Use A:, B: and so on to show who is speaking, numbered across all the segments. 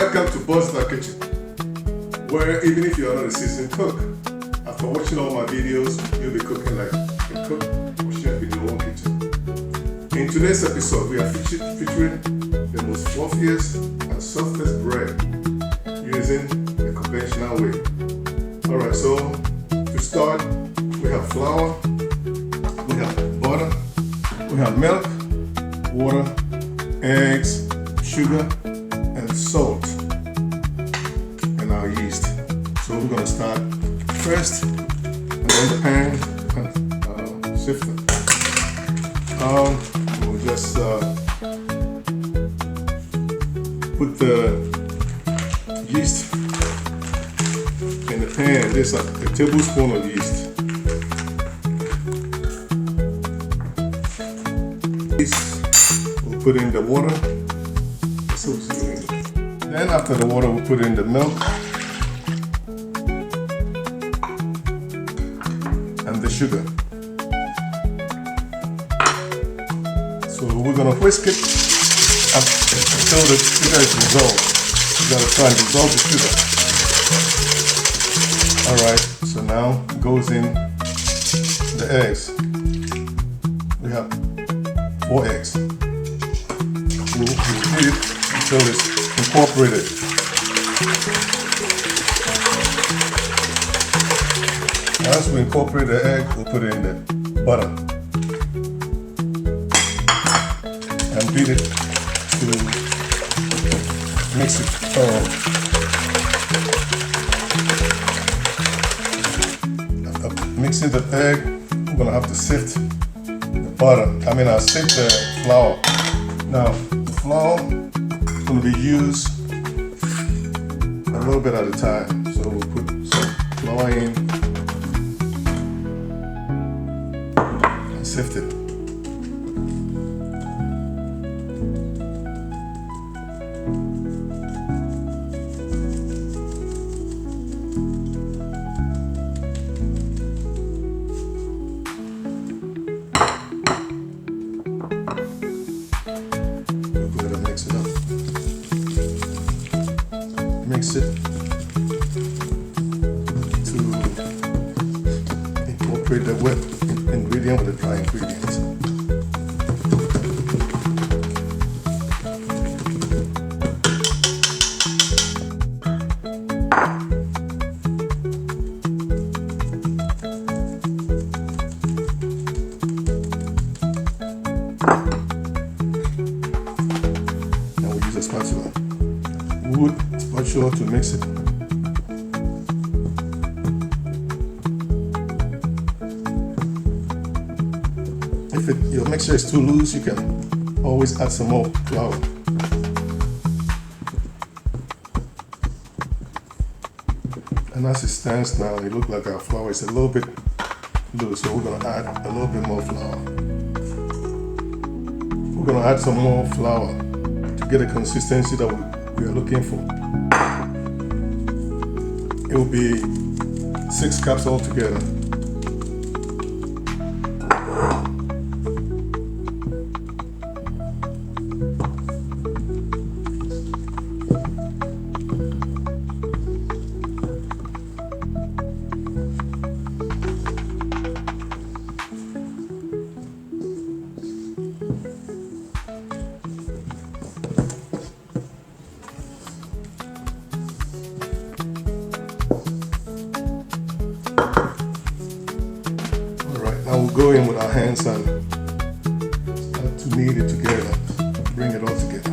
A: Welcome to Buzz's Kitchen, where even if you are not a seasoned cook, after watching all my videos, you'll be cooking like a cook or chef in your own kitchen. In today's episode, we are featuring the most fluffiest and softest bread using the conventional way. Alright, so to start, we have flour, we have butter, we have milk, water, eggs, sugar, and salt, and our yeast. So we're going to start first, and then the pan and sifter. We'll just put the yeast in the pan. This is a tablespoon of yeast. We'll put in the water. Then after the water, we'll put in the milk and the sugar. So we're gonna whisk it until the sugar is dissolved. You gotta try and dissolve the sugar. Alright, so now it goes in the eggs. We have 4 eggs. We'll heat it until it's incorporated. Once we incorporate the egg, we'll put it in the butter and beat it to mix it thoroughly. After mixing the egg, we're gonna have to sift the butter. I'll sift the flour. Now, the flour is going to be used a little bit at a time. So we'll put some flour in and sift it. Mix it to incorporate the wet ingredient with the dry ingredients. Now we use a spatula. Wood spatula to mix it. If your mixture is too loose, you can always add some more flour. And as it stands now, it looks like our flour is a little bit loose, so we're going to add a little bit more flour. We're going to add some more flour to get the consistency that we are looking for. It will be 6 cups altogether. Now we'll go in with our hands and start to knead it together, bring it all together.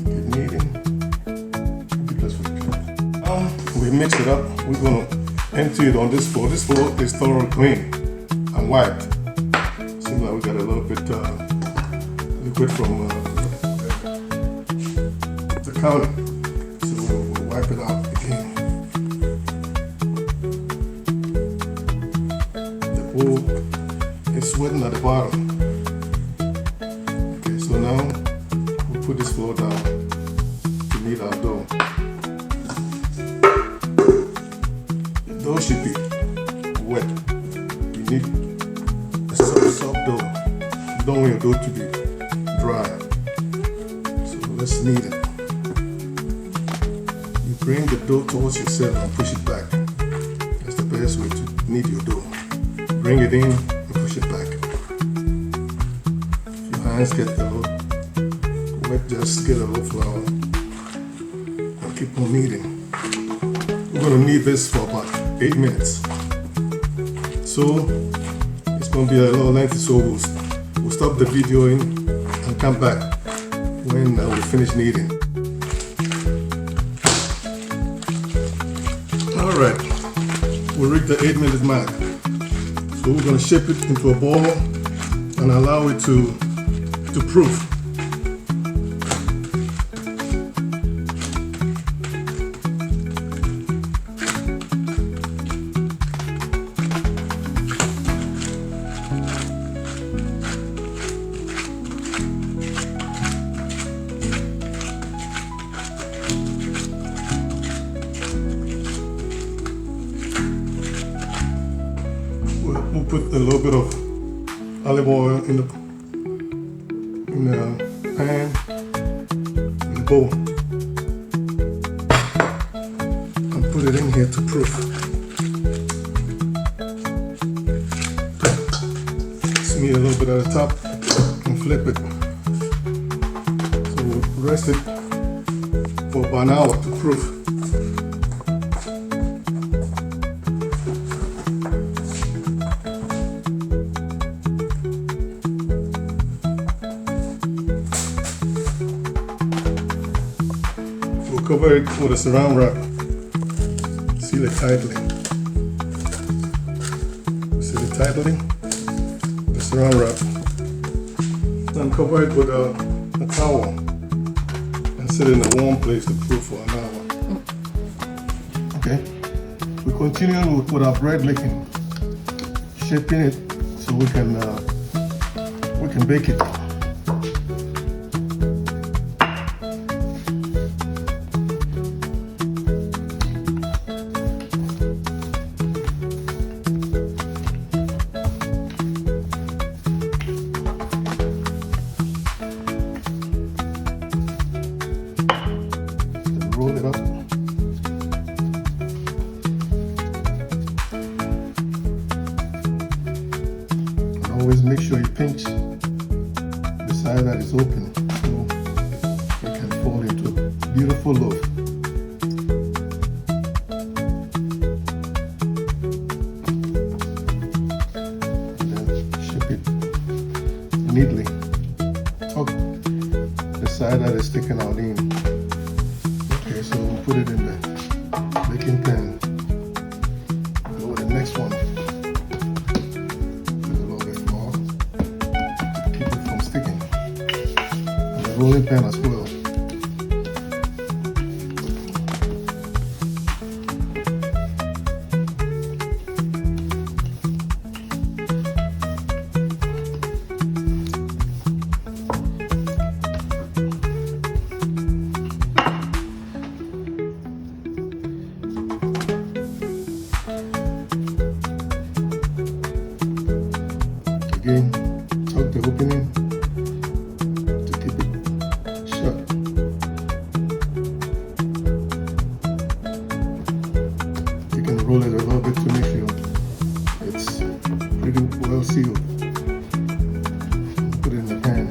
A: Keep kneading. Now we mix it up. We're going to empty it on this floor. This floor is thoroughly clean and wiped. Seems like we got a little bit liquid from the counter, so we'll wipe it out again. The bowl is sweating at the bottom. Okay, so now we'll put this flour down to knead our dough. dough should be wet. You need a soft dough. You don't want your dough to be dry. So let's knead it. You bring the dough towards yourself and push it back. That's the best way to knead your dough. Bring it in and push it back. If your hands get a little wet, just get a little flour and keep on kneading. We're going to knead this for about 8 minutes. So it's going to be a little lengthy, so we'll stop the video and come back when we finish kneading. Alright, we reached the 8-minute mark. So we're going to shape it into a ball and allow it to proof. We'll put a little bit of olive oil in the pan, in the bowl, and put it in here to proof. Smear a little bit at the top and flip it. So we'll rest it for about an hour to proof. Cover it with a saran wrap. Seal it tightly. Seal it tightly. The saran wrap. Then cover it with a towel and set it in a warm place to cool for an hour. Okay. We continue with our bread making, shaping it so we can bake it. Roll it up. And always make sure you pinch the side that is open so it can fall into a beautiful loaf. And then shape it neatly. Tuck the side that is sticking out in. Okay, so we'll put it in the baking pan. Go with the next one. Put a little bit more to keep it from sticking. And the rolling pan as well. Again, tuck the opening to keep it shut. You can roll it a little bit to make sure it's pretty well sealed. Put it in the pan.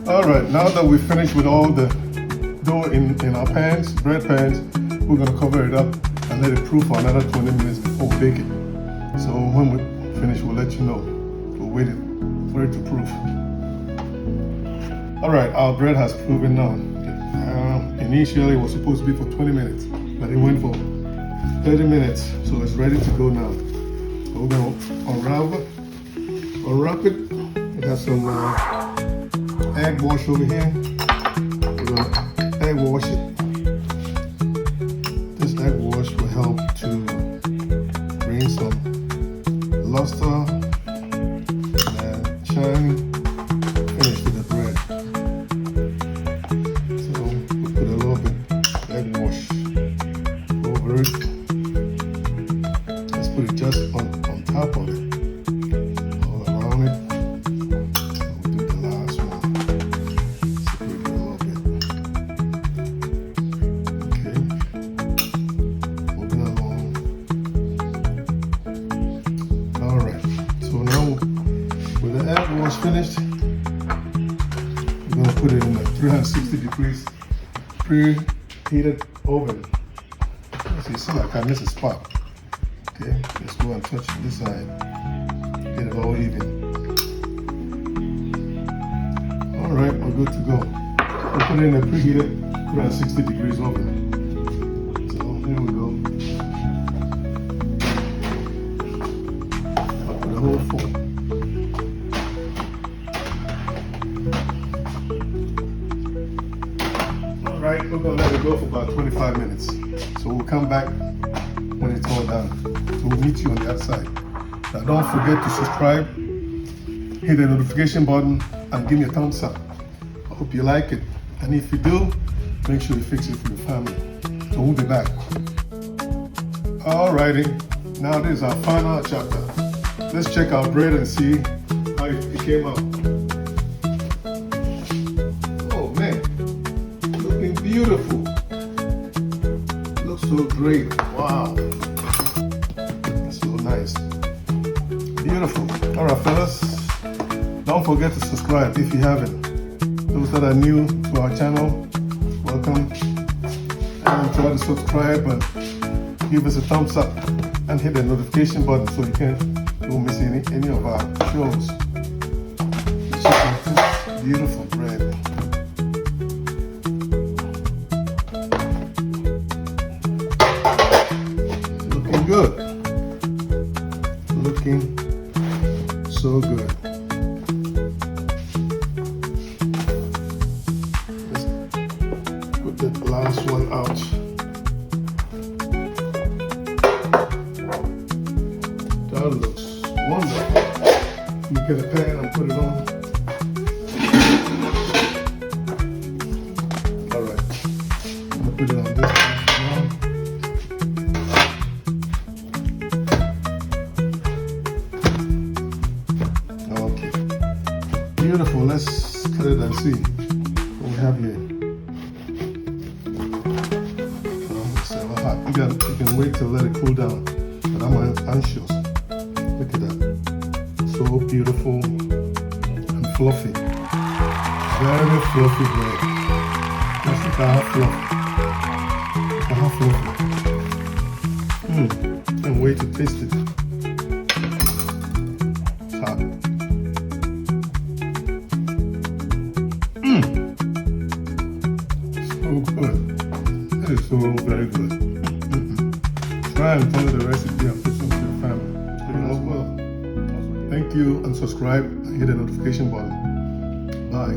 A: Alright, now that we've finished with all the dough in our pans, bread pans, we're going to cover it up and let it proof for another 20 minutes before we bake it. So when we finish, we'll let you know. We'll wait for it to proof. Alright, our bread has proven now. Initially it was supposed to be for 20 minutes, but it went for 30 minutes, so it's ready to go now. So we're going to unwrap it. It has some egg wash over here. We're going to egg wash it. This egg wash will help to bring some luster and shine finish to the bread. So we put a little bit of egg wash put it in a 360 degrees preheated oven. As you see, like I miss a spot. Okay, let's go and touch this side. Get it all even. All right, we're good to go. We'll put it in a preheated 360 degrees oven. So here we go. I'll put a whole full. All right, we're gonna let it go for about 25 minutes. So we'll come back when it's all done. So we'll meet you on the other side. Now don't forget to subscribe, hit the notification button, and give me a thumbs up. I hope you like it. And if you do, make sure you fix it for your family. So we'll be back. Alrighty, now this is our final chapter. Let's check our bread and see how it came out. Oh man, looking beautiful. Looks so great. Wow. That's so nice. Beautiful. Alright fellas, don't forget to subscribe if you haven't. Those that are new to our channel, welcome. And try to subscribe and give us a thumbs up and hit the notification button so you don't miss any of our shows. Check out this beautiful bread. Looking good. Looking so good. The last one out. That looks wonderful. You get a pan and put it on. Alright. I'm gonna put it on this pan. Okay. Beautiful. Let's cut it and see what we have here. You can wait to let it cool down, but I'm anxious. Look at that. So beautiful and fluffy. Very fluffy bread. Let's look at how fluffy. Look at how fluffy. Can't wait to taste it. It's hot. So good. That is so very good. Try and follow the recipe and put some to your family. As well. Thank you and subscribe and hit the notification button. Bye.